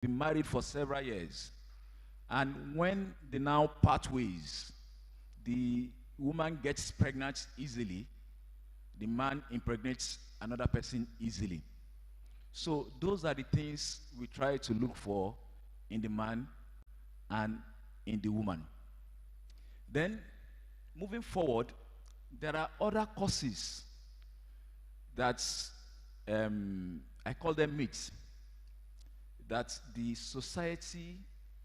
been married for several years. And when they now part ways, the woman gets pregnant easily, the man impregnates another person easily. So those are the things we try to look for in the man and in the woman. Then, moving forward, there are other causes that I call them myths that the society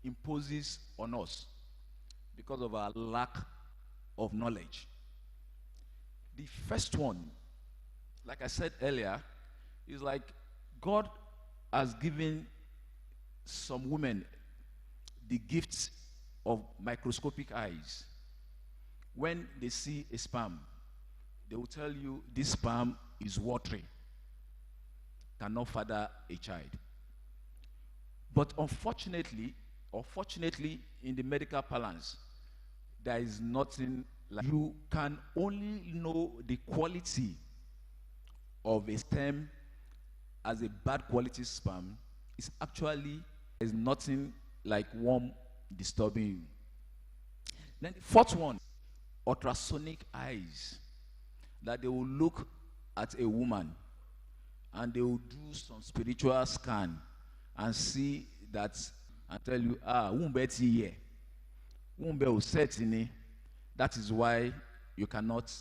imposes on us because of our lack of knowledge. The first one, like I said earlier, is like God has given some women the gifts of microscopic eyes. When they see a sperm, they will tell you this sperm is watery, cannot father a child. But unfortunately, or fortunately, in the medical parlance, there is nothing like you can only know the quality of a sperm as a bad quality sperm. Is actually is nothing like worm disturbing you. Then the fourth one, ultrasonic eyes, that they will look at a woman and they will do some spiritual scan and see that and tell you, wumbe ti here, wumbe will set in it. That is why you cannot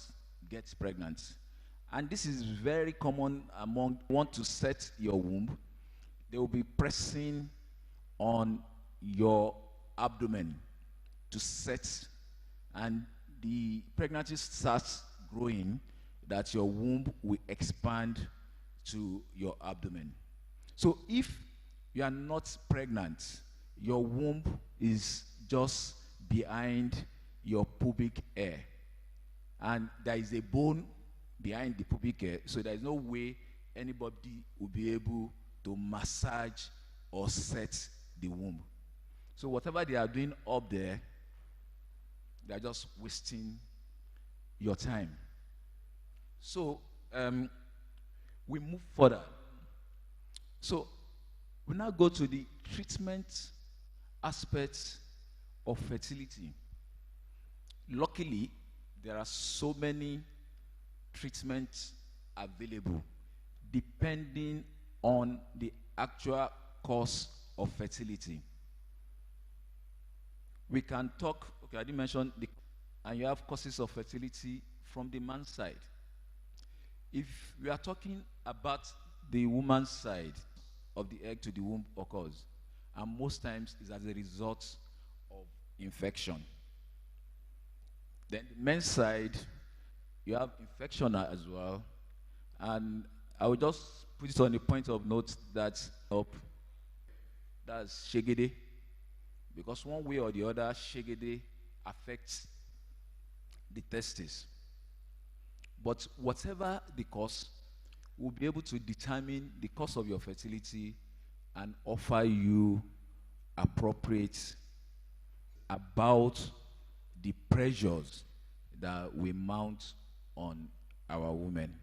get pregnant. And this is very common among want to set your womb. They will be pressing on your abdomen to set, and the pregnancy starts growing, that your womb will expand to your abdomen. So if you are not pregnant, your womb is just behind your pubic hair, and there is a bone behind the pubic hair, so there is no way anybody will be able to massage or set the womb. So whatever they are doing up there, they are just wasting your time. So we move further. So we now go to the treatment aspects of fertility. Luckily, there are so many treatments available depending on the actual cause of fertility. We can talk, okay, I didn't mention and you have causes of fertility from the man's side. If we are talking about the woman's side, of the egg to the womb occurs, and most times is as a result of infection. Then the men's side, you have infection as well, and I will just put it on a point of note that that's shegede, because one way or the other, shegede affects the testes. But whatever the cause, we'll be able to determine the cause of your fertility and offer you appropriate about the pressures that we mount on our women.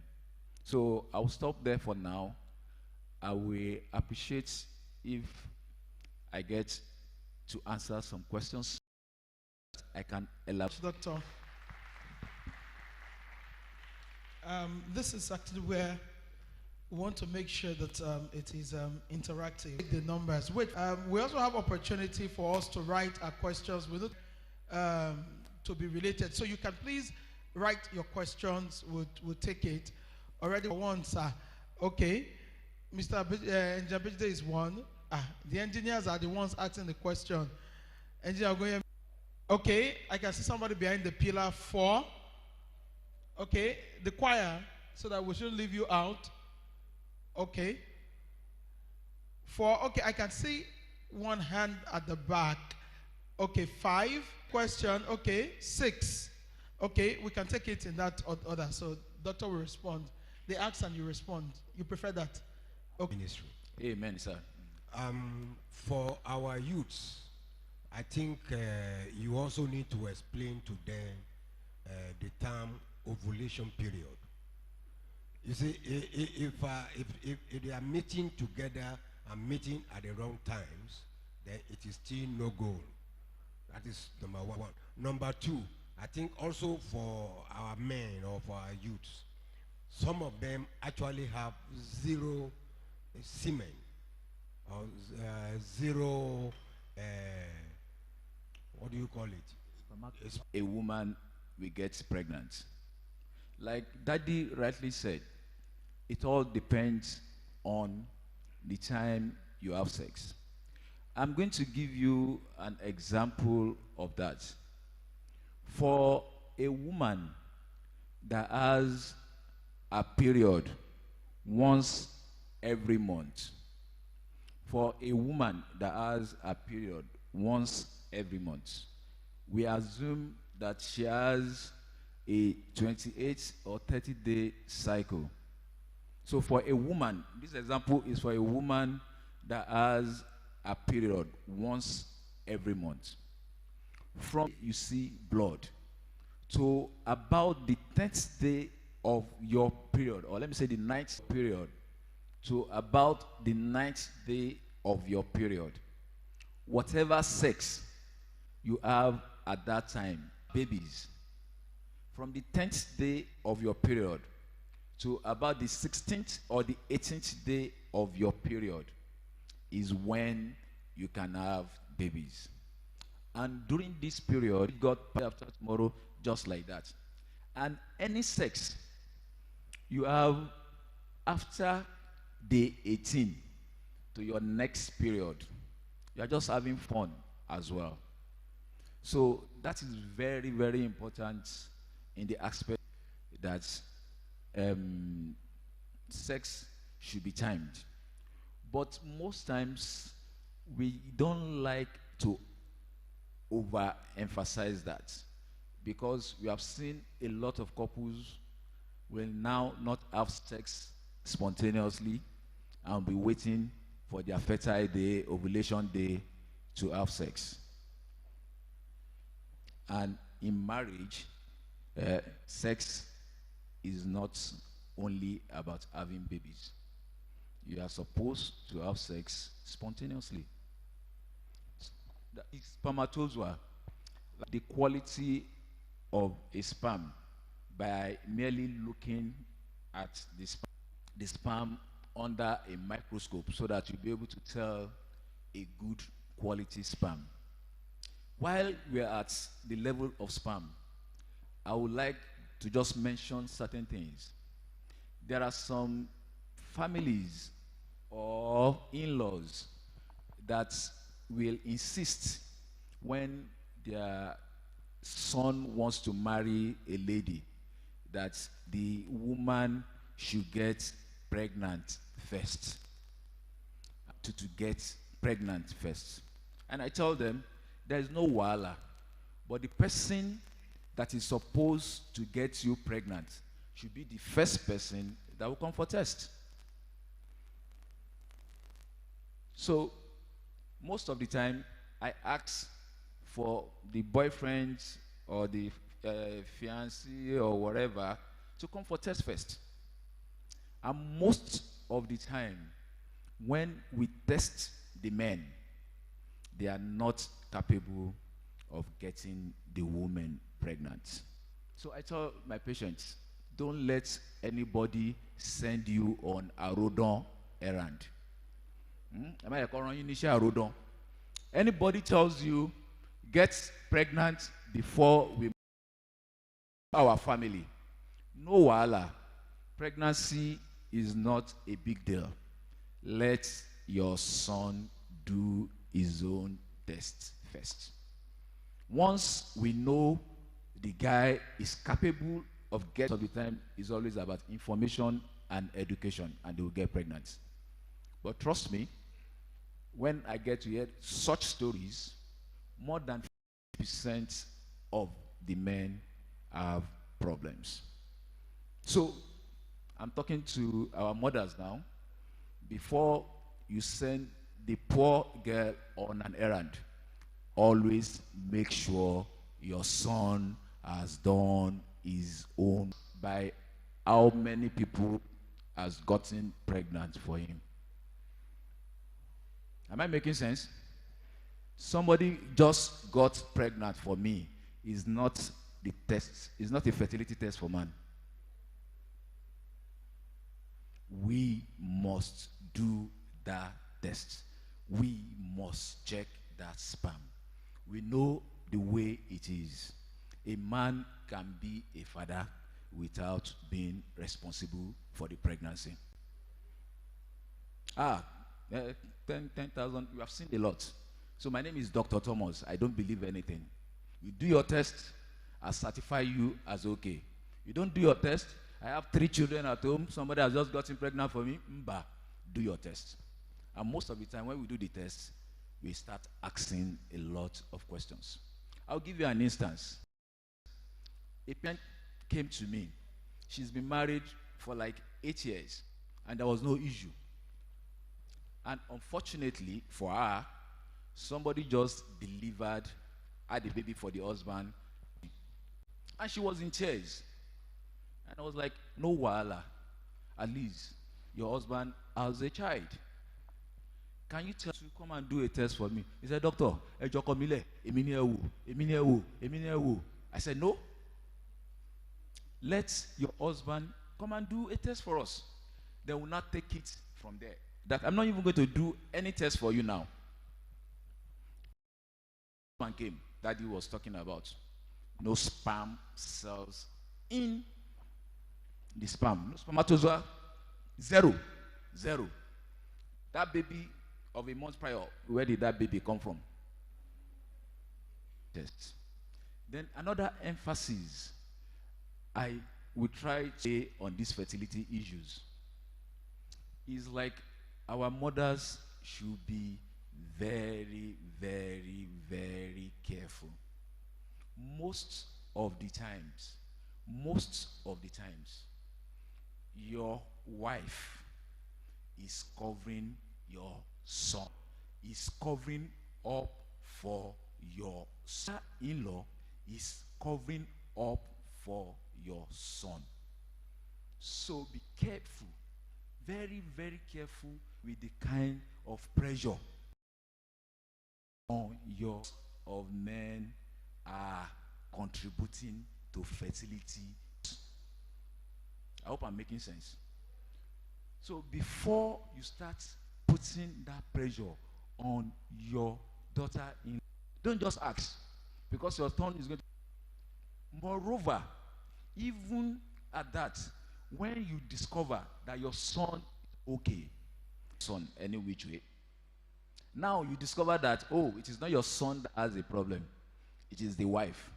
So I'll stop there for now. I will appreciate if I get to answer some questions. I can elaborate. Doctor, this is actually where we want to make sure that it is interactive. The numbers. We also have opportunity for us to write our questions with it to be related. So you can please write your questions. We'll take it. Already one, sir. Okay. Mr. Njabijde is one. The engineers are the ones asking the question. Engineer going. Okay. I can see somebody behind the pillar 4. Okay. The choir, so that we shouldn't leave you out. Okay. 4. Okay, I can see one hand at the back. Okay, 5. Question. Okay, 6. Okay, we can take it in that order. So doctor will respond. They ask and you respond. You prefer that? Okay. Ministry. Amen, sir. For our youths, I think you also need to explain to them the term ovulation period. You see, if they are meeting together and meeting at the wrong times, then it is still no goal. That is number one. Number two, I think also for our men or for our youths, some of them actually have zero semen or zero, what do you call it? A woman will get pregnant. Like Daddy rightly said, it all depends on the time you have sex. I'm going to give you an example of that. For a woman that has a period once every month, for a woman that has a period once every month, we assume that she has a 28 or 30-day cycle. So for a woman, this example is for a woman that has a period once every month. From you see blood to about the 10th day of your period, or let me say the 9th period, to about the 9th day of your period, whatever sex you have at that time, babies, from the 10th day of your period to about the 16th or the 18th day of your period is when you can have babies. And during this period, God after tomorrow, just like that. And any sex you have after day 18 to your next period, you are just having fun as well. So that is very, very important in the aspect that sex should be timed. But most times, we don't like to overemphasize that, because we have seen a lot of couples will now not have sex spontaneously and be waiting for their fertile day, ovulation day, to have sex. And in marriage, sex is not only about having babies. You are supposed to have sex spontaneously. The spermatozoa, the quality of a sperm, by merely looking at the sperm under a microscope, so that you'll be able to tell a good quality sperm. While we're at the level of sperm, I would like to just mention certain things. There are some families or in-laws that will insist, when their son wants to marry a lady, that the woman should get pregnant first. To get pregnant first. And I tell them, there is no wahala, but the person that is supposed to get you pregnant should be the first person that will come for test. So most of the time, I ask for the boyfriend or the fiancé or whatever to come for test first. And most of the time, when we test the men, they are not capable of getting the woman pregnant. So I tell my patients, don't let anybody send you on a rodon errand. Am I a current initial rodon? Anybody tells you, get pregnant before we our family, no wahala. Pregnancy is not a big deal. Let your son do his own test first. Once we know the guy is capable of getting, of the time is always about information and education, and they will get pregnant. But trust me, when I get to hear such stories, more than 50% of the men have problems. So I'm talking to our mothers now. Before you send the poor girl on an errand, always make sure your son has done his own, by how many people has gotten pregnant for him. Am I making sense? Somebody just got pregnant for me is not the test, is not a fertility test for man. We must do that test. We must check that sperm. We know the way it is. A man can be a father without being responsible for the pregnancy. 10,000, you have seen a lot. So my name is Dr. Thomas. I don't believe anything. You do your test, I certify you as okay. You don't do your test, I have 3 children at home, somebody has just gotten pregnant for me, mba, do your test. And most of the time when we do the test, we start asking a lot of questions. I'll give you an instance. A parent came to me. She's been married for like 8 years, and there was no issue. And unfortunately for her, somebody just had a baby for the husband, and she was in tears. And I was like, no wahala, at least your husband has a child. Can you tell to come and do a test for me? He said, doctor, I said, no. Let your husband come and do a test for us. They will not take it from there. That I'm not even going to do any test for you now. Man came that he was talking about. No sperm cells in the sperm. No spermatozoa. Zero. That baby of a month prior, where did that baby come from? Test. Then another emphasis I will try to say on these fertility issues is like our mothers should be very, very, very careful. Most of the times, your wife is covering your son, is covering up for your son-in-law, is covering up for your son. So be careful, very, very careful with the kind of pressure on your of men are contributing to fertility. I hope I'm making sense. So before you start putting that pressure on your daughter-in-law, don't just ask, because your turn is going to. Moreover, even at that, when you discover that your son is okay, son any which way, now you discover that, oh, it is not your son that has a problem, it is the wife.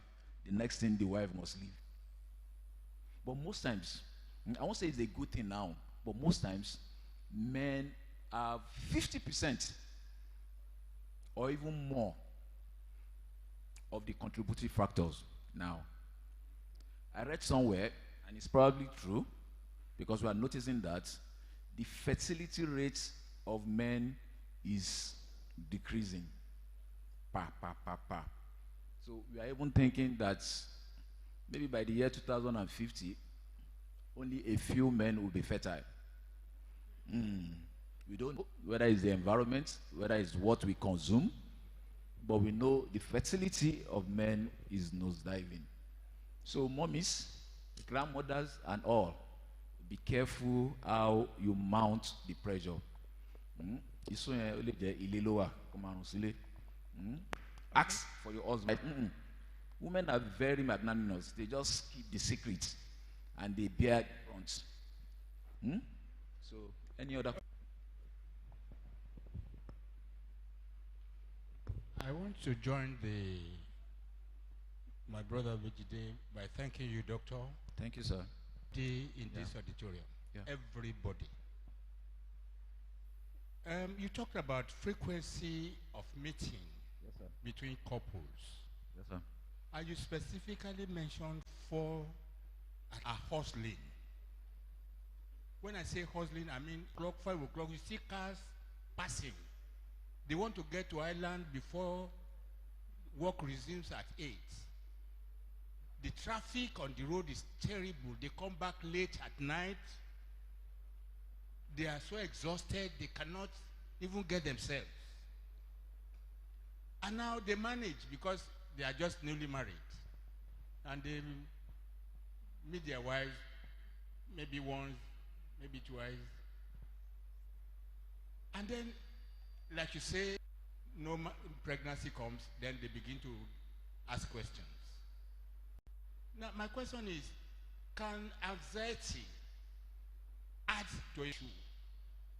The next thing, the wife must leave. But most times, I won't say it's a good thing now, but most times, men have 50% or even more of the contributory factors. Now, I read somewhere, and it's probably true, because we are noticing that the fertility rate of men is decreasing. So we are even thinking that maybe by the year 2050, only a few men will be fertile. We don't know whether it's the environment, whether it's what we consume, but we know the fertility of men is nosediving. So mommies, grandmothers, and all, be careful how you mount the pressure. Ask for your husband. Women are very magnanimous. They just keep the secret and they bear front. So, any other? I want to join my brother Vijide by thanking you, Doctor. Thank you, sir. In this auditorium, everybody. You talked about frequency of meeting between couples. Yes, sir. And you specifically mentioned 4 are hustling. When I say hustling, I mean 5 o'clock, you see cars passing. They want to get to island before work resumes at 8. The traffic on the road is terrible. They come back late at night. They are so exhausted, they cannot even get themselves. And now they manage because they are just newly married. And they meet their wives maybe once, maybe twice. And then, like you say, no pregnancy comes, then they begin to ask questions. Now, my question is, can anxiety add to an issue?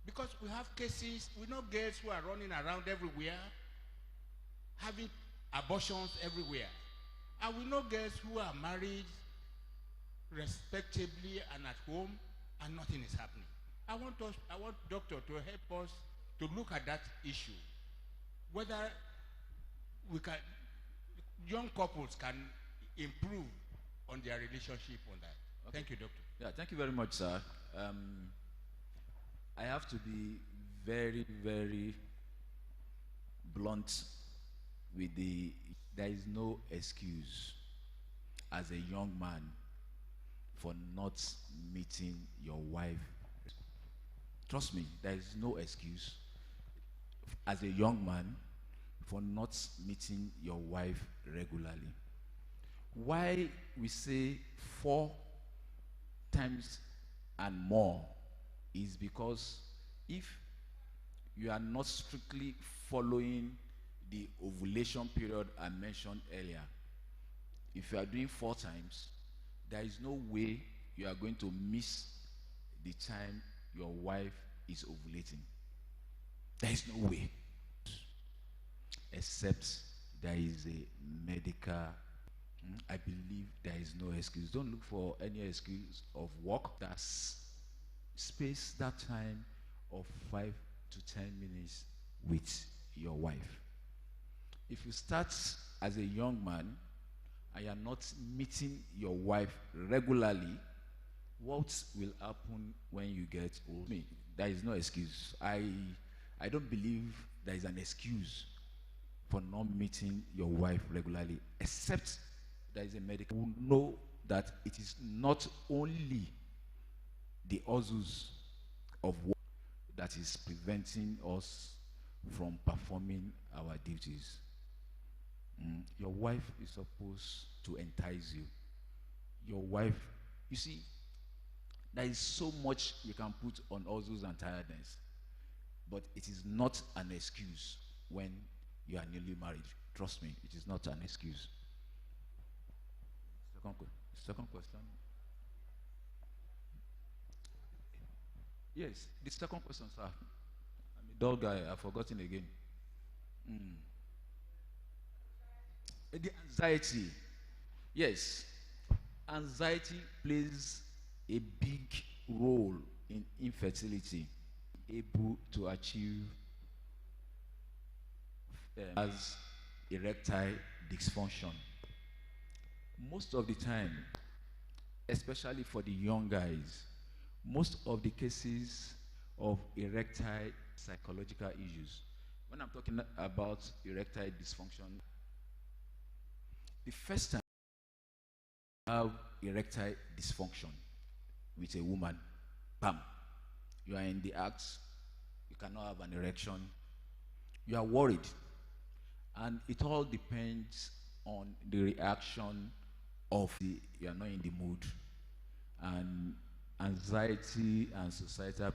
Because we have cases, we know girls who are running around everywhere, having abortions everywhere. And we know girls who are married respectably and at home, and nothing is happening. I want doctor to help us to look at that issue. Whether we can, young couples can improve on their relationship on that. Okay. Thank you, doctor. Yeah, thank you very much, sir. I have to be very, very blunt with there is no excuse as a young man for not meeting your wife. Trust me, there is no excuse as a young man for not meeting your wife regularly. Why we say 4 times and more is because if you are not strictly following the ovulation period I mentioned earlier, if you are doing 4 times, there is no way you are going to miss the time your wife is ovulating. There is no way, except there is a medical. I believe there is no excuse. Don't look for any excuse of work. That's space that time of 5 to 10 minutes with your wife. If you start as a young man and you are not meeting your wife regularly, what will happen when you get old? There is no excuse. I don't believe there is an excuse for not meeting your wife regularly, except there is a medical who know that it is not only the causes of work that is preventing us from performing our duties. Your wife is supposed to entice you. Your wife, you see, there is so much you can put on hustles and tiredness, but it is not an excuse when you are newly married. Trust me, it is not an excuse. Second question. Yes, the second question, sir. I'm a dull guy, I've forgotten again. The anxiety. Yes, anxiety plays a big role in infertility, able to achieve as erectile dysfunction. Most of the time, especially for the young guys, most of the cases of erectile psychological issues, when I'm talking about erectile dysfunction, the first time you have erectile dysfunction with a woman, bam, you are in the act, you cannot have an erection, you are worried, and it all depends on the reaction of you are not in the mood, and anxiety and societal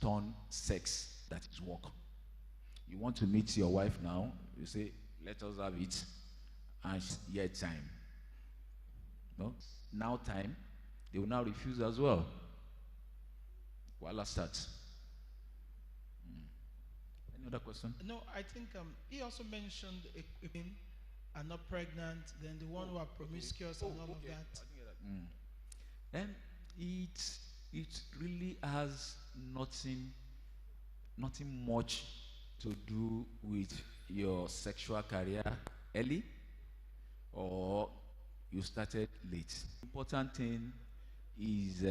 turn sex, that is work. You want to meet your wife now, you say, let us have it, and yet time. No? Now time, they will now refuse as well. Voila, start. Any other question? No, I think he also mentioned women are not pregnant, then the one who are promiscuous and all of that. And it really has nothing much to do with your sexual career early or you started late. Important thing is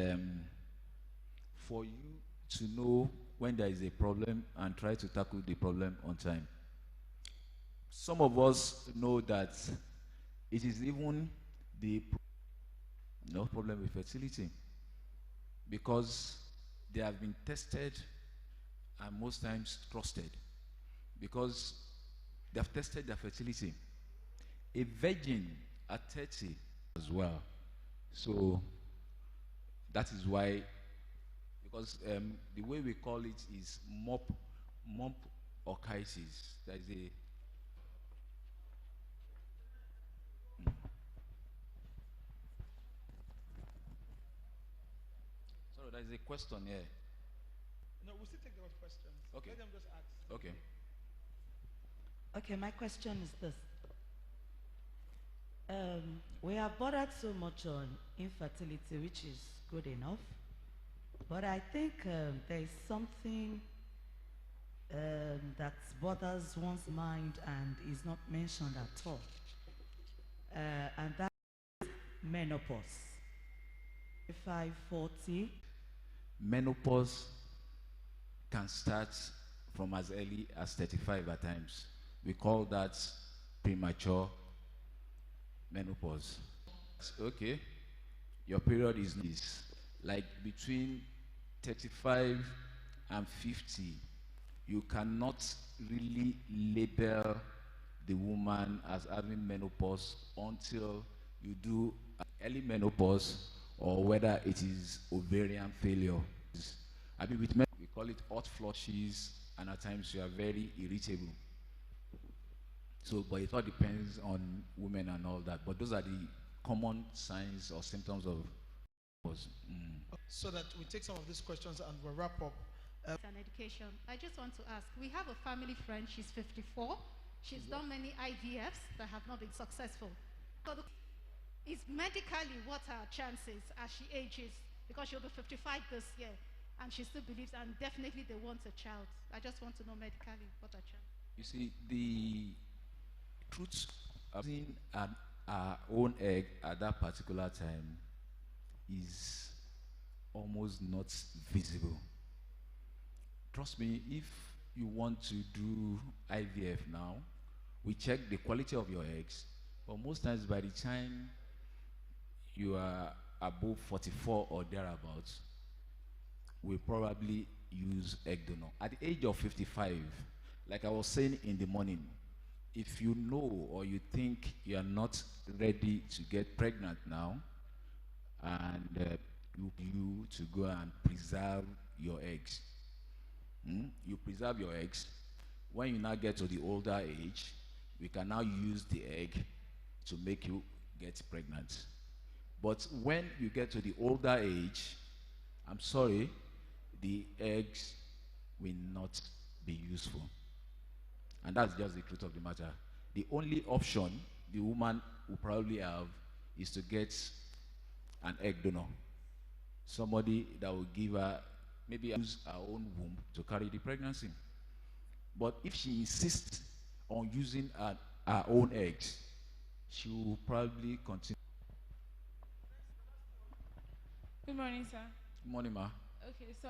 for you to know when there is a problem and try to tackle the problem on time. Some of us know that it is even no problem with fertility because they have been tested and most times trusted, because They have tested their fertility. A virgin at 30 as well. So that is why, because the way we call it is mop orchitis. That is a sorry, there is a question here. No, we'll still take those questions. Okay. Let them just ask. Okay. Okay, my question is this. We have bothered so much on infertility, which is good enough. But I think there is something that bothers one's mind and is not mentioned at all. And that is menopause. 540. Menopause can start from as early as 35 at times. We call that premature menopause. Okay, your period is this. Like between 35 and 50, you cannot really label the woman as having menopause until you do early menopause or whether it is ovarian failure. I mean, with men, we call it hot flushes, and at times you are very irritable. So, but it all depends on women and all that. But those are the common signs or symptoms of menopause. So that we take some of these questions and we'll wrap up. And education. I just want to ask, we have a family friend, she's 54. She's done many IVFs that have not been successful. So is medically what are her chances as she ages? Because she'll be 55 this year and she still believes and definitely they want a child. I just want to know medically what are chances. You see, the truth of using our own egg at that particular time is almost not visible. Trust me, if you want to do IVF now, we check the quality of your eggs, but most times by the time you are above 44 or thereabouts, we probably use egg donor. At the age of 55, like I was saying in the morning, if you know or you think you are not ready to get pregnant now, and you to go and preserve your eggs, you preserve your eggs. When you now get to the older age, we can now use the egg to make you get pregnant. But when you get to the older age, I'm sorry, the eggs will not be useful. And that's just the truth of the matter. The only option the woman will probably have is to get an egg donor. Somebody that will give her, maybe use her own womb to carry the pregnancy. But if she insists on using her own eggs, she will probably continue. Good morning, sir. Good morning, ma. Okay, so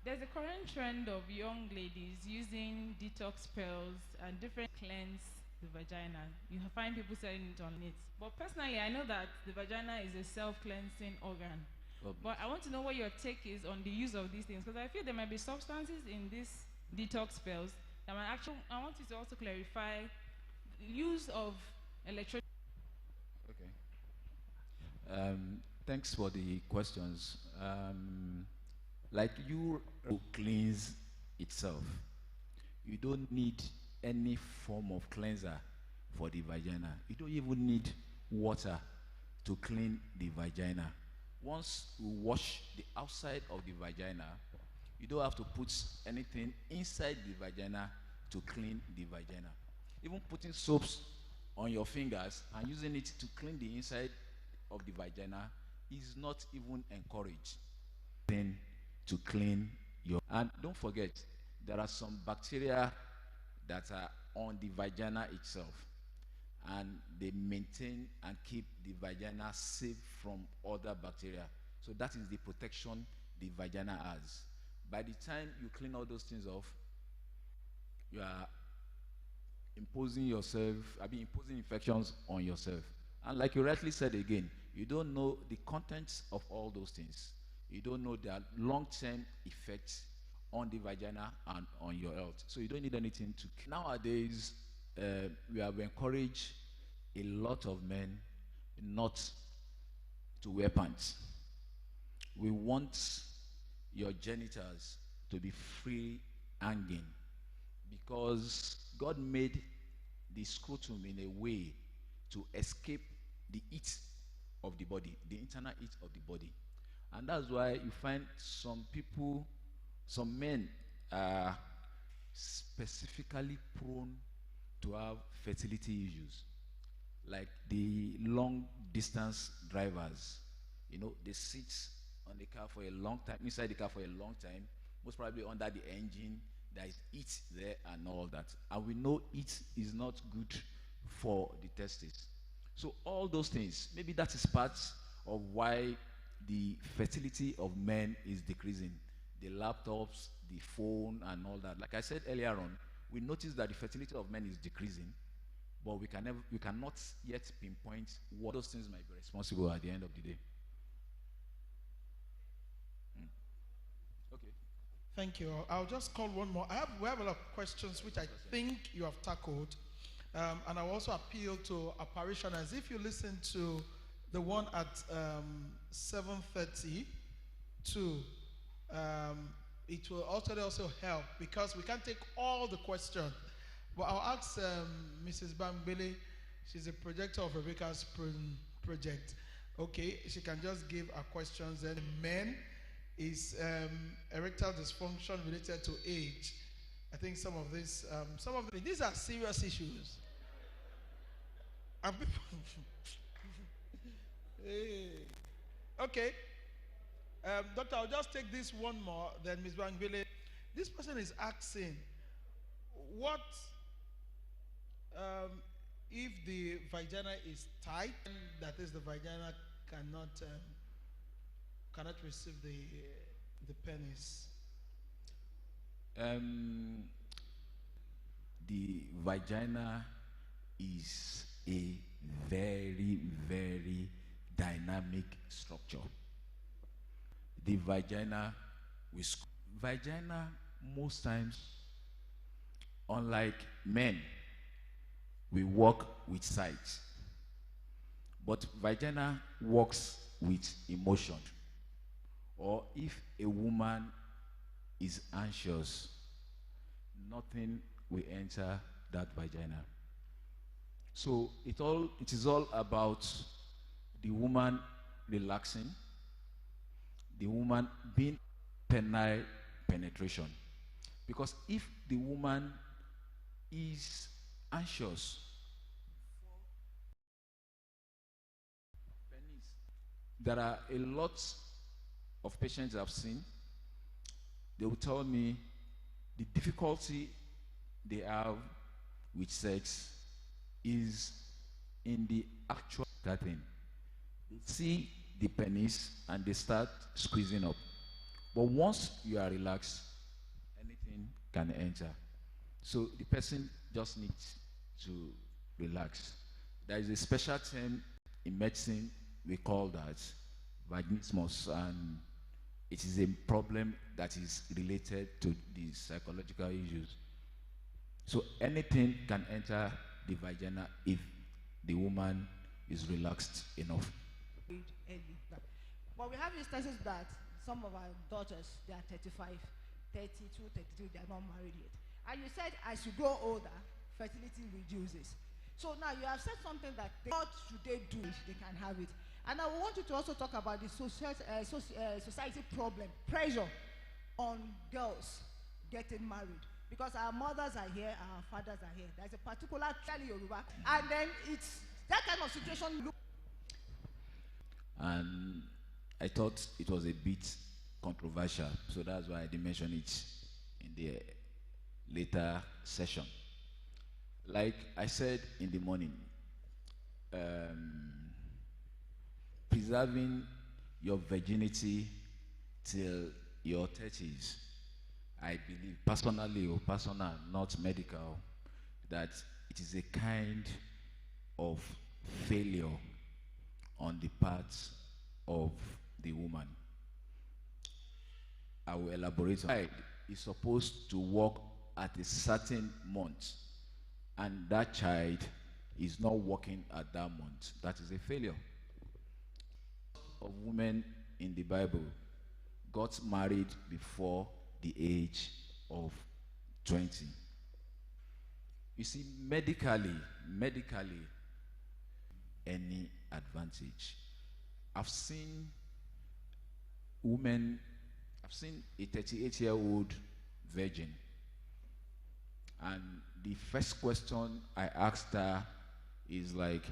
there's a current trend of young ladies using detox pills and different cleanse the vagina. You find people selling it on it. But personally, I know that the vagina is a self-cleansing organ. But I want to know what your take is on the use of these things, because I feel there might be substances in these detox pills that might actually. I want you to also clarify the use of electricity. Okay. Thanks for the questions. Like you cleanse itself, you don't need any form of cleanser for the vagina. You don't even need water to clean the vagina. Once you wash the outside of the vagina, you don't have to put anything inside the vagina to clean the vagina. Even putting soaps on your fingers and using it to clean the inside of the vagina is not even encouraged. Then to clean your, and don't forget, there are some bacteria that are on the vagina itself, and they maintain and keep the vagina safe from other bacteria. So that is the protection the vagina has. By the time you clean all those things off, you are imposing infections on yourself. And like you rightly said again, you don't know the contents of all those things. You don't know their long-term effects on the vagina and on your health. So you don't need anything to. Nowadays, we have encouraged a lot of men not to wear pants. We want your genitals to be free hanging because God made the scrotum in a way to escape the heat of the body, the internal heat of the body. And that's why you find some people, some men are specifically prone to have fertility issues, like the long distance drivers. You know, they sit on the car for a long time, inside the car for a long time, most probably under the engine. There is heat there and all that. And we know heat is not good for the testes. So all those things, maybe that is part of why the fertility of men is decreasing. The laptops, the phone, and all that. Like I said earlier on, we notice that the fertility of men is decreasing, but we cannot yet pinpoint what those things might be responsible at the end of the day. Okay. Thank you. I'll just call one more. We have a lot of questions which I think you have tackled. And I'll also appeal to our parishioners. If you listen to the one at 7:30 to it will also help because we can't take all the questions. But I'll ask Mrs. Bangbele. She's a projector of Rebecca's project. Okay, she can just give her questions. And men is erectile dysfunction related to age. I think some of these are serious issues. And people hey. Okay. Doctor, I'll just take this one more, then Ms. Bangbele. This person is asking, what if the vagina is tight, that is the vagina cannot receive the penis? The vagina is a very, very dynamic structure. The vagina most times, unlike men, we work with sight, but vagina works with emotion. Or if a woman is anxious, nothing will enter that vagina. So it is all about the woman relaxing, the woman being penile penetration. Because if the woman is anxious, there are a lot of patients I've seen, they will tell me the difficulty they have with sex is in the actual thing. They see the penis and they start squeezing up. But once you are relaxed, anything can enter. So the person just needs to relax. There is a special term in medicine, we call that vaginismus, and it is a problem that is related to the psychological issues. So anything can enter the vagina if the woman is relaxed enough. But we have instances that some of our daughters, they are 35, 32, 33, they are not married yet. And you said as you grow older, fertility reduces. So now you have said something that what should they do if they can have it? And I want you to also talk about the society problem, pressure on girls getting married. Because our mothers are here, our fathers are here. There's a particular Yoruba, and then it's that kind of situation. And I thought it was a bit controversial, so that's why I didn't mention it in the later session. Like I said in the morning, preserving your virginity till your 30s, I believe personally, or personal, not medical, that it is a kind of failure on the part of the woman. I will elaborate on it. Is supposed to work at a certain month and that child is not working at that month, that is a failure. Of women in the Bible got married before the age of 20. You see, medically, any advantage. I've seen a 38-year-old virgin, and the first question I asked her is like,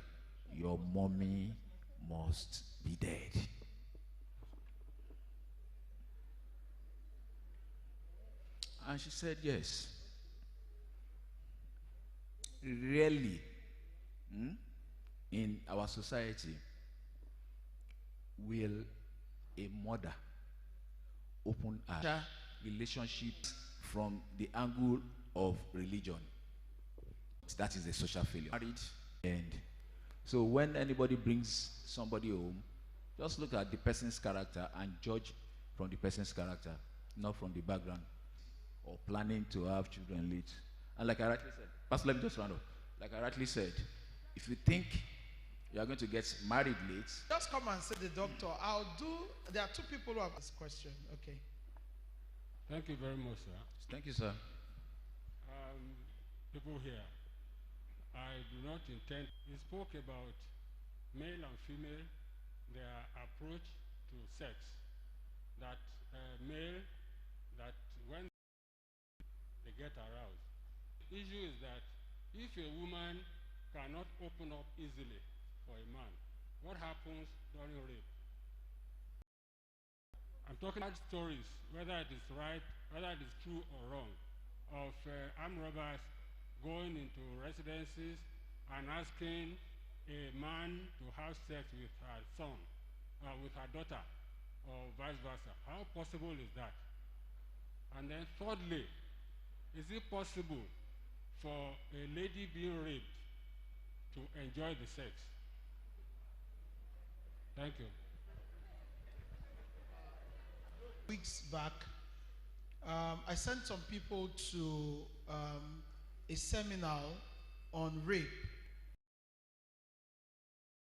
your mommy must be dead. And she said yes. Rarely in our society will a mother open a relationship from the angle of religion. That is a social failure. Married, and so when anybody brings somebody home, just look at the person's character and judge from the person's character, not from the background or planning to have children late. And like I rightly said, Pastor, let me just round up. Like I rightly said, if you think you are going to get married late, just come and say the doctor. There are two people who have this question. Okay. Thank you very much, sir. Thank you, sir. People here, I do not intend. You spoke about male and female, their approach to sex. That male, that when they get aroused. The issue is that if a woman cannot open up easily for a man, what happens during rape? I'm talking about stories, whether it is right, whether it is true or wrong, of armed robbers going into residences and asking a man to have sex with her son, with her daughter, or vice versa. How possible is that? And then thirdly, is it possible for a lady being raped to enjoy the sex? Thank you. Weeks back, I sent some people to a seminar on rape.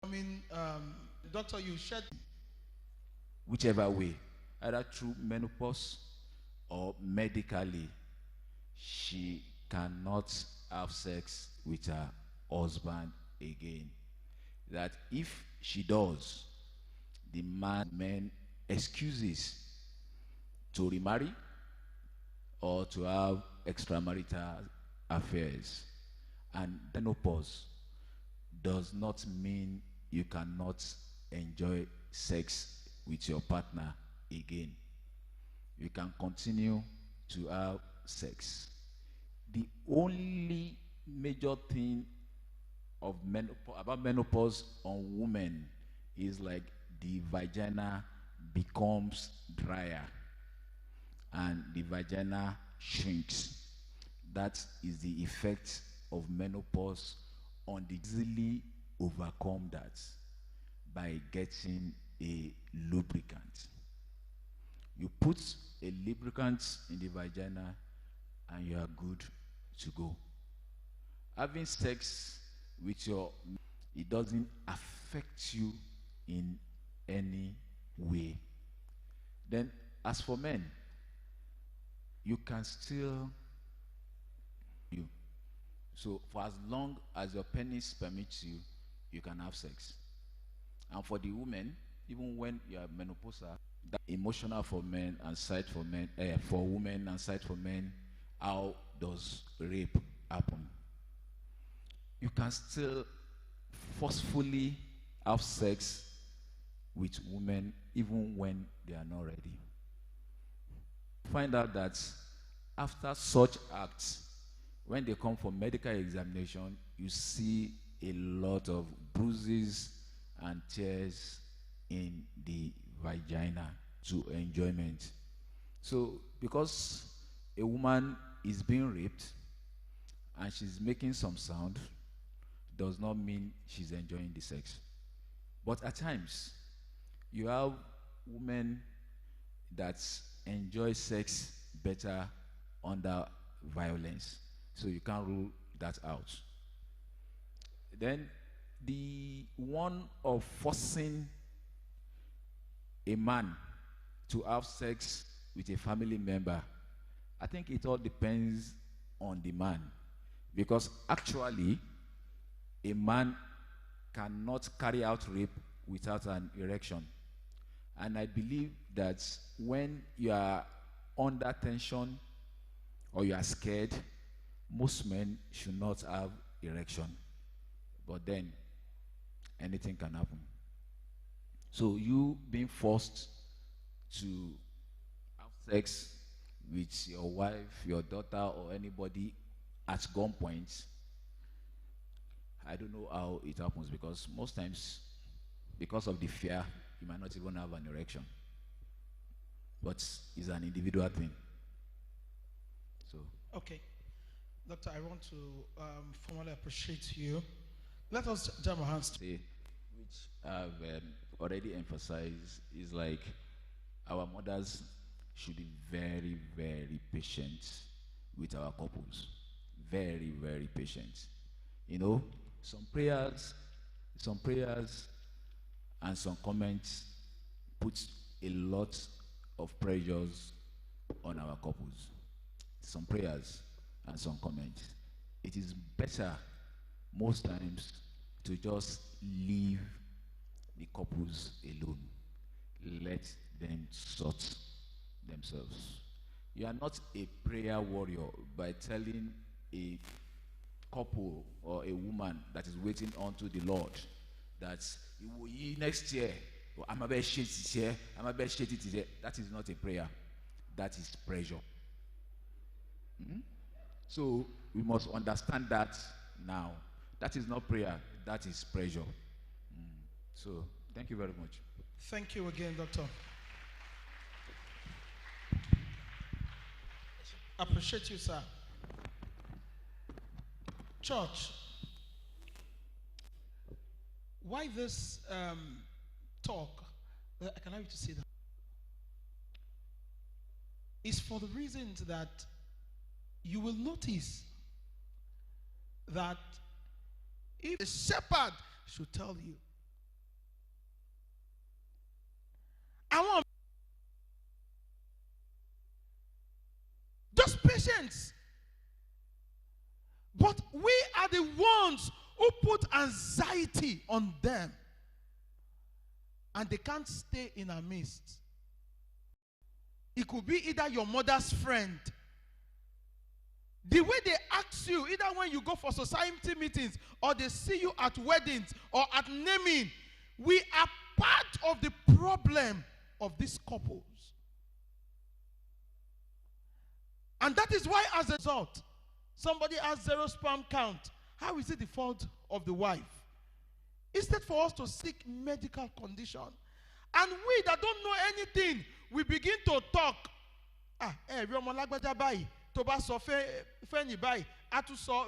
I mean, doctor, you shared whichever way, either through menopause or medically, she cannot have sex with her husband again. That if she does, the man excuses to remarry or to have extramarital affairs. And menopause does not mean you cannot enjoy sex with your partner again. You can continue to have sex. The only major thing of about menopause on women is like the vagina becomes drier and the vagina shrinks. That is the effect of menopause on the easily overcome that by getting a lubricant. You put a lubricant in the vagina and you are good to go. Having sex with it doesn't affect you in any way. Then as for men, you can still so for as long as your penis permits you, you can have sex. And for the women, even when you are menopausal, that emotional for men and sight for men, for women and sight for men, how does rape happen? You can still forcefully have sex with women even when they are not ready. Find out that after such acts, when they come for medical examination, you see a lot of bruises and tears in the vagina to enjoyment. So because a woman is being raped and she's making some sound, does not mean she's enjoying the sex. But at times, you have women that enjoy sex better under violence. So you can't rule that out. Then the one of forcing a man to have sex with a family member, I think it all depends on the man. Because actually, a man cannot carry out rape without an erection. And I believe that when you are under tension or you are scared, most men should not have erection. But then, anything can happen. So you being forced to have sex with your wife, your daughter, or anybody at gunpoint, I don't know how it happens, because most times, because of the fear, you might not even have an erection. But it's an individual thing. So. Okay. Doctor, I want to formally appreciate you. Let us jam our hands. Which I've already emphasized is like our mothers should be very, very patient with our couples. Very, very patient. You know, some prayers and some comments put a lot of pressures on our couples. Some prayers and some comments. It is better most times to just leave the couples alone. Let them sort themselves. You are not a prayer warrior by telling a couple or a woman that is waiting unto the Lord that next year, I'm about to shit it here, I'm about to shit it here. That is not a prayer. That is pressure. So we must understand that now. That is not prayer, that is pressure. So thank you very much. Thank you again, Doctor. Appreciate you, sir. Church, why this talk, I can have you to see that, is for the reasons that you will notice that if a shepherd should tell you, I want just patience. But we are the ones who put anxiety on them, and they can't stay in our midst. It could be either your mother's friend. The way they ask you, either when you go for society meetings, or they see you at weddings, or at naming, we are part of the problem of these couples. And that is why, as a result, somebody has 0 sperm count. How is it the fault of the wife? Instead for us to seek medical condition, and we that don't know anything, we begin to talk.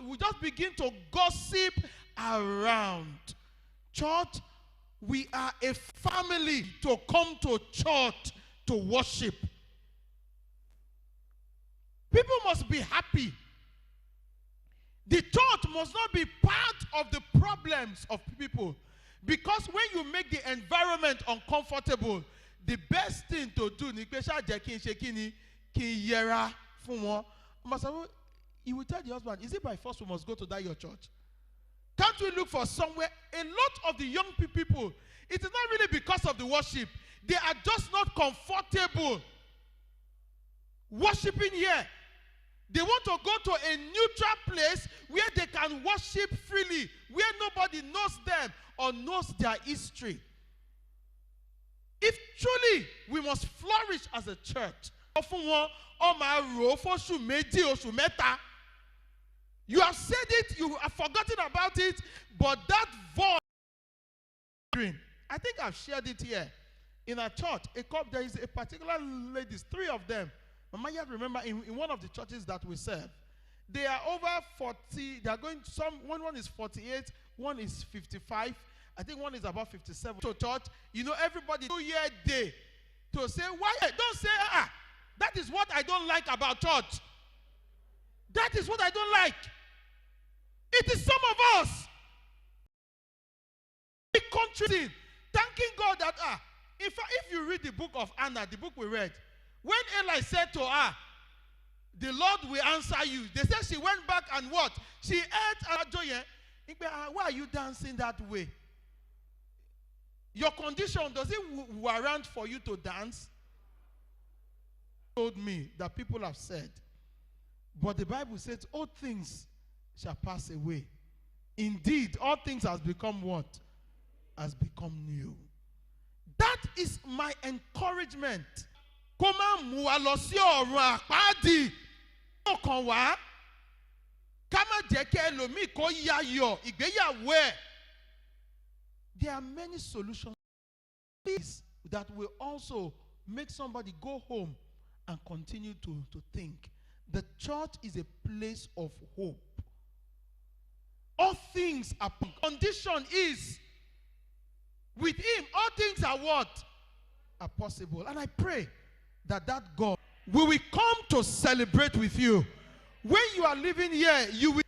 We just begin to gossip around. Church, we are a family to come to church to worship. People must be happy. The church must not be part of the problems of people. Because when you make the environment uncomfortable, the best thing to do is you will tell the husband, is it by force we must go to that your church? Can't we look for somewhere? A lot of the young people, it is not really because of the worship. They are just not comfortable worshiping here. They want to go to a neutral place where they can worship freely, where nobody knows them or knows their history. If truly we must flourish as a church, you have said it, you have forgotten about it, but that voice, I think I've shared it here. In a church, there is a particular ladies, 3 of them. Mama, you remember in one of the churches that we serve, they are over 40, they are going, one is 48, one is 55, I think one is about 57. To church, you know, everybody New Year day to say, why? Don't say, that is what I don't like about church. That is what I don't like. It is some of us. treating, thanking God that, in fact, if you read the book of Anna, the book we read, when Eli said to her, the Lord will answer you, they said she went back and what? She ate her joy. Why are you dancing that way? Your condition, does it warrant for you to dance? Told me that people have said, but the Bible says all things shall pass away. Indeed, all things has become what? Has become new. That is my encouragement. Koma muwa lọ sí ọ̀run àpáàdì. Ọkàn wá. Ká má jẹ́ kí ẹlòmíì kó yayọ̀ ìgbéyàwó ẹ̀. There are many solutions that will also make somebody go home and continue to think. The church is a place of hope. All things are, condition is, with him, all things are what? Are possible. And I pray that God, we will come to celebrate with you. When you are living here, you will,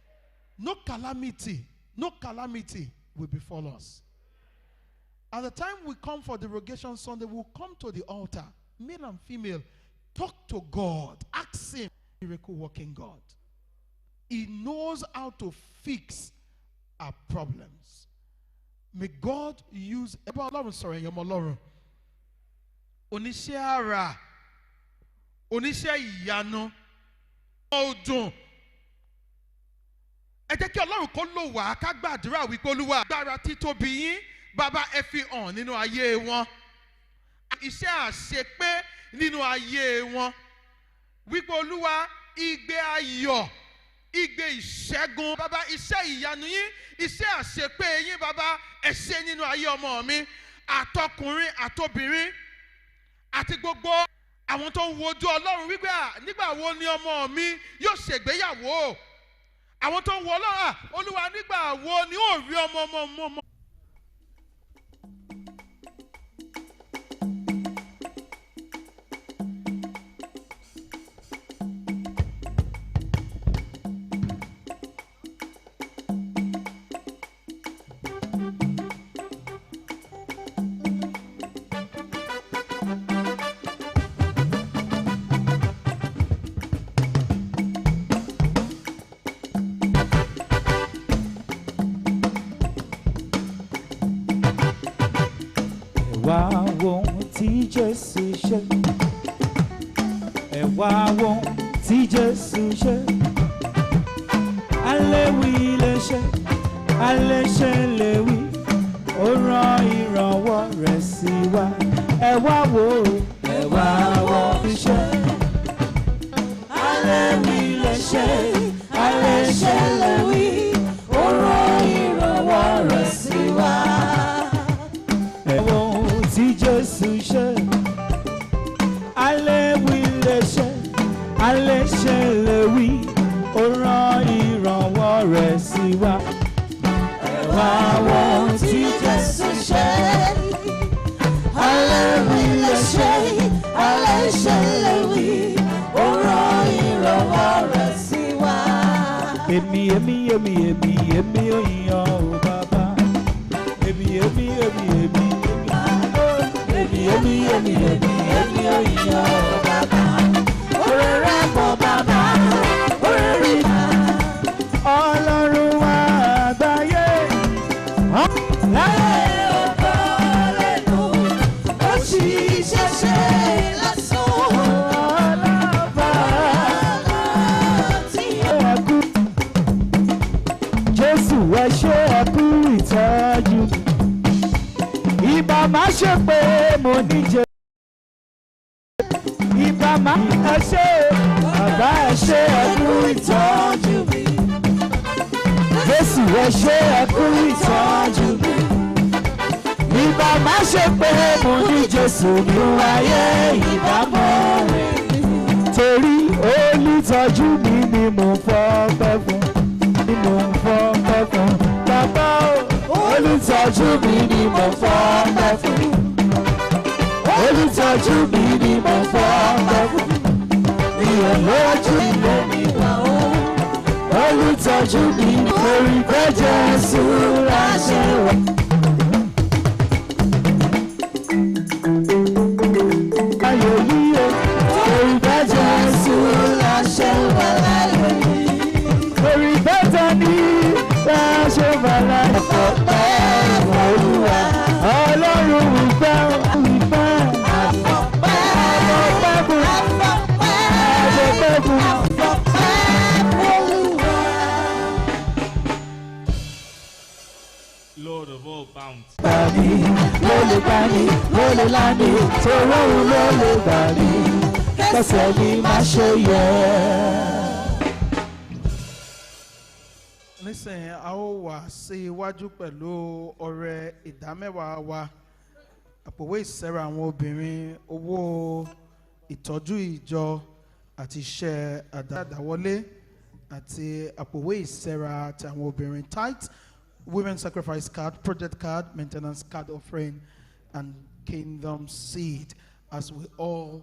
no calamity will befall us. At the time we come for the Derogation Sunday, we'll come to the altar, male and female, talk to God, ask him, miracle working God. He knows how to fix our problems. May God use oníṣẹ́ ara, oníṣẹ́ ìyanu, ọdún. Ẹ jẹ́ kí Ọlọ́run kó lò wá ká gbàdúrà wípé Olúwa agbára títóbi yín Bàbá ẹ fi hàn nínú ayé wọn. Iṣẹ́ àṣepé nínú ayé wọn. Wípé Olúwa igbe ayọ̀, igbe ìṣẹ́gun. Bàbá iṣẹ́ ìyanu yín, iṣẹ́ àṣepé yín bàbá ẹ ṣe nínú ayé ọmọ mi. Àtọkùnrin àtobìnrin àti gbogbo àwọn tó ń wojú Ọlọ́run wípé nígbà wo ni ọmọ mi yóò ṣègbéyàwó. Àwọn tó ń wo Ọlọ́run Olúwa nígbà wo ni ó rí ọmọ. Wá wo tí Jésù ṣe, ẹ wá wo tí Jésù ṣe, aléwì lè ṣe, aléṣe lè wí, ó rán ìrànwọ́ rẹ̀ sí wa. Ẹ wá wo tí ṣe, aléwì lè ṣe, aléṣe lè wí, ó rán ìrànwọ́ rẹ̀ sí wa. Ẹ wo tí Jésù ṣe, aléwì lè ṣe, aléṣe lè wí, ó rán ìrànwọ́ rẹ̀ sí wa. Ẹ wá wo tí Jésù ṣe, aléwì lè ṣe, aléṣe lè wí, ó rán ìrànwọ́ rẹ̀ sí wa. Èmi ò yàn ó bàbá. Èmi ò yàn bàbá. Orere bọ̀ bàbá, orere bá. Ọlọ́run àgbáyé. Láyé ọkọ lẹ́nu, ó ṣiṣẹ́ ṣe lásán. Ọlọ́ba tí ó kú. Jésù ẹ ṣé ẹ kú ìtọ́jú. Ìbá má ṣe pé mo níjẹ. Ìbá má ẹ ṣe, bàbá ẹ ṣé ẹ kú ìtọ́jú mi. Jésù ẹ ṣé ẹ kú ìtọ́jú mi. Ìbá má ṣe pé mo ní Jésù nínú ayé ìbámọ́ rẹ̀. Torí olùtọ́jú mi ni mo fọpẹ́ fún, ni mo fọpẹ́ fún. Bàbá olùtọ́jú mi ni mo fọpẹ́ fún. Olùtọ́jú mi ni mo fọpẹ́ fún. Mi ò lójú ilé mi wá o. Olùtọ́jú mi ni torí pé Jésù láṣẹ wá. Lord of all bounty. Bàmí ló lè gbà mí, ló lè là mí, torí òun ló lè gbà mí, kẹsẹ̀ mi má ṣe yẹ̀. Nísìnyí a ó wá sí iwájú pẹ̀lú ọrẹ ìdámẹ́wàá wa. Àpòwé ìṣẹ́ra àwọn obìnrin, owó ìtọ́jú ìjọ àti iṣẹ́ àdáwọlé àti àpòwé ìṣẹ́ra àti àwọn obìnrin tithe, women sacrifice card, project card, maintenance card offering, and kingdom seed as we all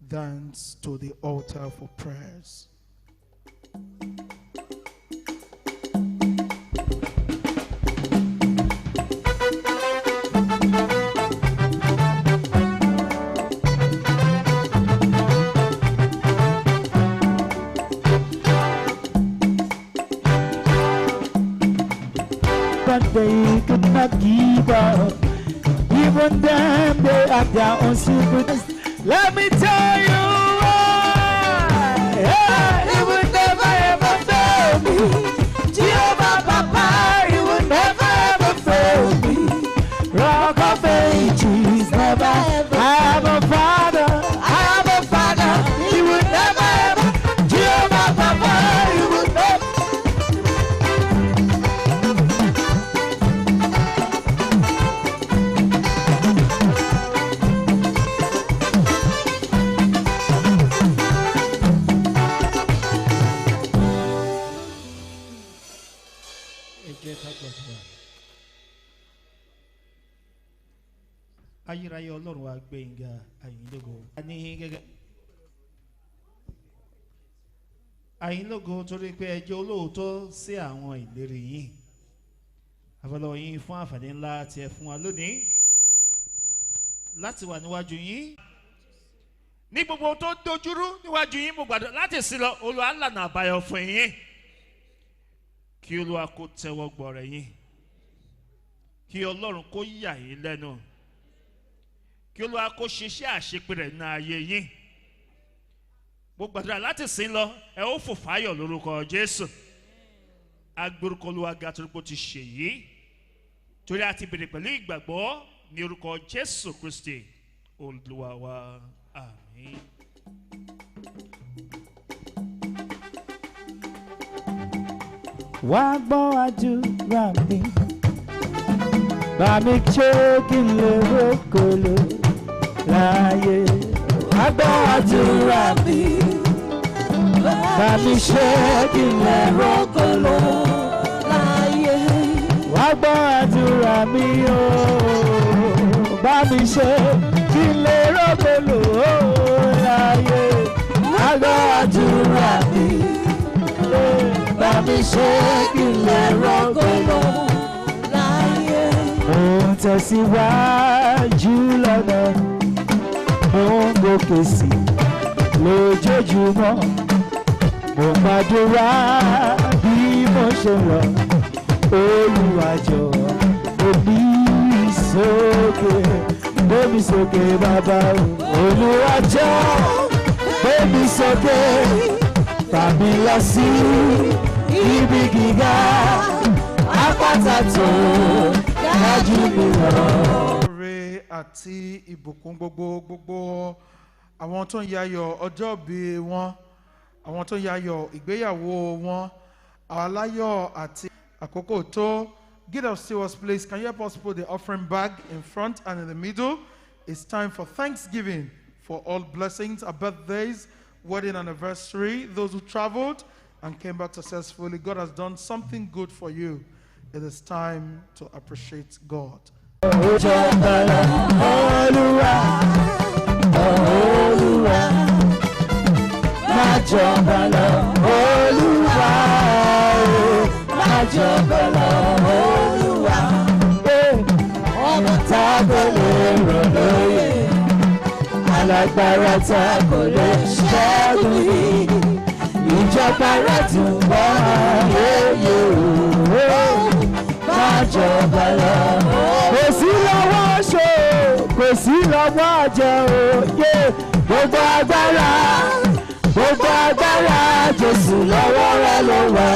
dance to the altar for prayers. But they could not give up. Even them, they have their own secrets. Let me tell you why. Yeah, he would never ever fail me. Jehovah Papa, he would never ever fail me. Rock of ages, never ever. I have a father, I have a father. He would never ever. Jehovah Papa, he would never. Ayérayé Ọlọ́run wa gbẹ̀ngà àyìnlógo. Àyìnlógo torí pé ẹ jẹ́ olóòótọ́ sí àwọn ìlérí yín. Àfọlọ́ yín fún àǹfààní ńlá tí ẹ fún wa lónìí láti wà níwájú yín. Ní gbogbo tó dojúrú níwájú yín mo gbàdúrà láti sí lọ Olúwa lànà àbáyọ fún yín. Kí Olúwa kó tẹ́wọ́ gbọ̀rẹ̀ yín. Kí Ọlọ́run kó yà yín lẹ́nu. Kí Olúwa kó ṣiṣẹ́ àṣepẹ̀rẹ̀ ní ayé yín. Mo gbàdúrà láti sìn lọ ẹ ó fò fáyọ̀ lórúkọ Jésù. Agbórúkọ Olúwa ga torí pé ó ti ṣe yìí. Torí a ti bèrè pẹ̀lú ìgbàgbọ́ ní orúkọ Jésù Kristi Olúwa wa. Àmín. Wá gbọ́ àdúrà mi, bá mi ṣe kí n lè rókòlò láyé. Wá gbọ́ àdúrà mi, bá mi ṣe kí n lè rókòlò láyé. Wá gbọ́ àdúrà mi o, bá mi ṣe kí n lè rókòlò láyé. Wá gbọ́ àdúrà mi, bá mi ṣe kí n lè rókòlò láyé. Mo ń tẹ̀síwájú lọ́nà, mo ń gòkè sí lójoojúmọ́. Mo gbàdúrà bí mo ṣe lọ, Olúwa jọ̀ọ́ gbé mi sókè bàbá o. Olúwa jọ̀ọ́ gbé mi sókè, fà mí lọ sí ibi gíga, àpáta tó dájú mi lọ. Oore àti ìbùkún gbogbo àwọn tó ń yayọ̀ ọjọ́ ìbí wọn, àwọn tó ń yayọ̀ ìgbéyàwó wọn, àwọn aláyọ̀ àti àkókò tó. Give us stewards, please. Can you help us put the offering bag in front and in the middle? It's time for Thanksgiving for all blessings, our birthdays, wedding anniversary, those who traveled and came back successfully. God has done something good for you. It is time to appreciate God. Alágbára tá kò lè ṣẹ́gun yìí, ìjọba rẹ̀ tún bọ̀ ayé o, má jọba lọ. Kò sí lọ́wọ́ ṣe, kò sí lọ́wọ́ jẹ òye, gbogbo agbára Jésù lọ́wọ́ rẹ̀ ló wà.